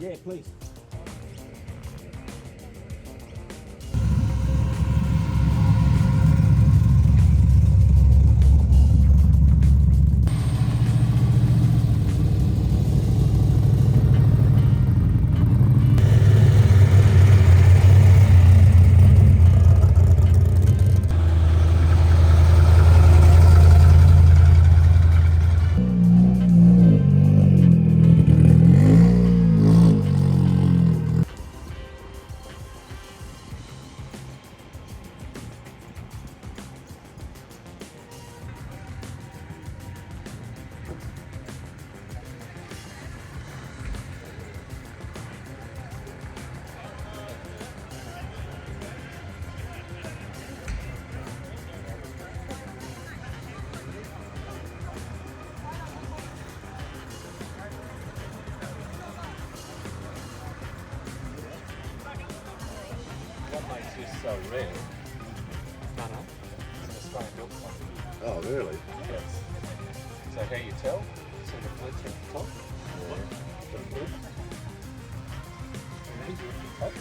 Yeah, please. What makes this so rare? It's an Australian built one. Oh, really? Yes. So how you tell? See the flutes at the top? The flute. And these are at the top.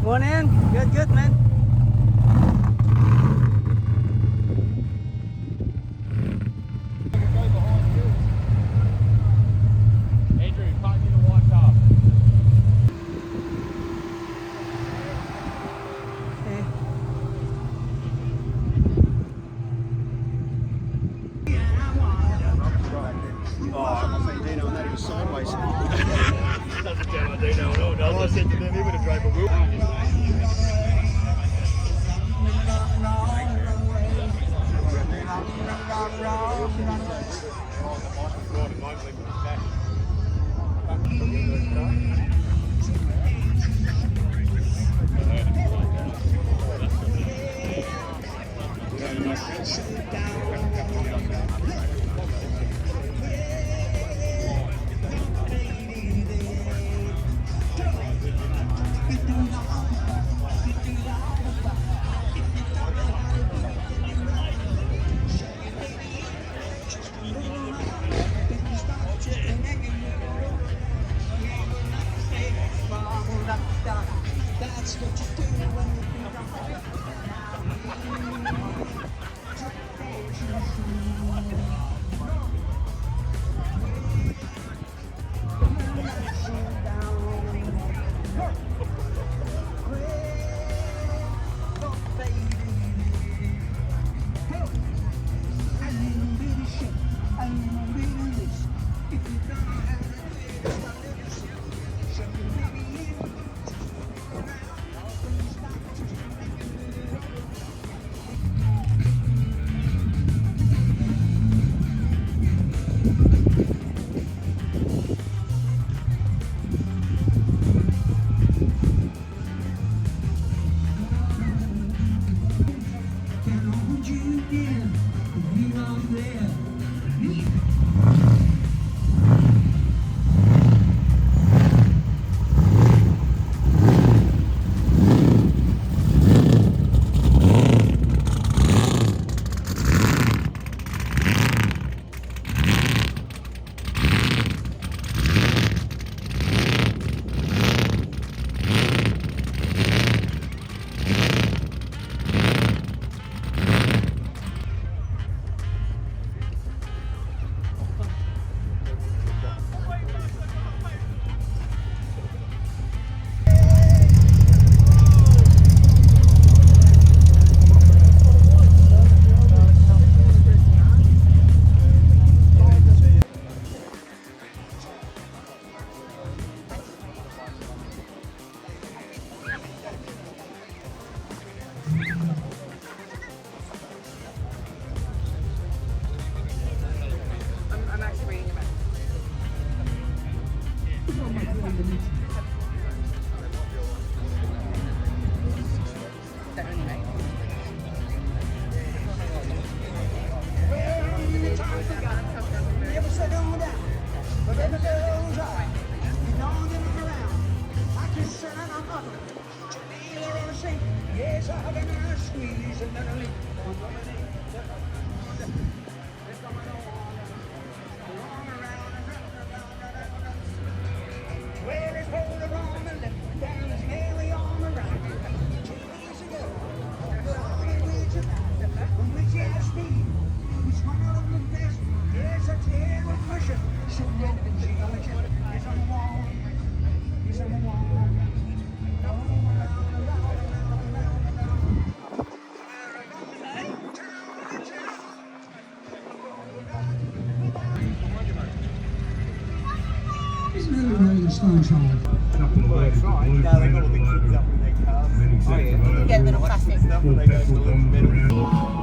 One in. Good, good, man. Andrew, you can't get a white car. Dino and that he was sideways. Doesn't sound like Dino at all, does it? I said to them, he would have drove a wheel. That's what you do when you I'm actually reading them. Yes, I have a squeeze and then a leak. Well, it's pulled around the left, down is nearly on the right. 2 years ago, I went with which asked me, which one of them the best? Yes, a tail of pressure. So red and geometry is on the wall. Is on the wall. It's nearly Rolling Stone time. Well, they try. Yeah, they got all the kids up in their cars. You get a little plastic. Stuff when they go to the middle.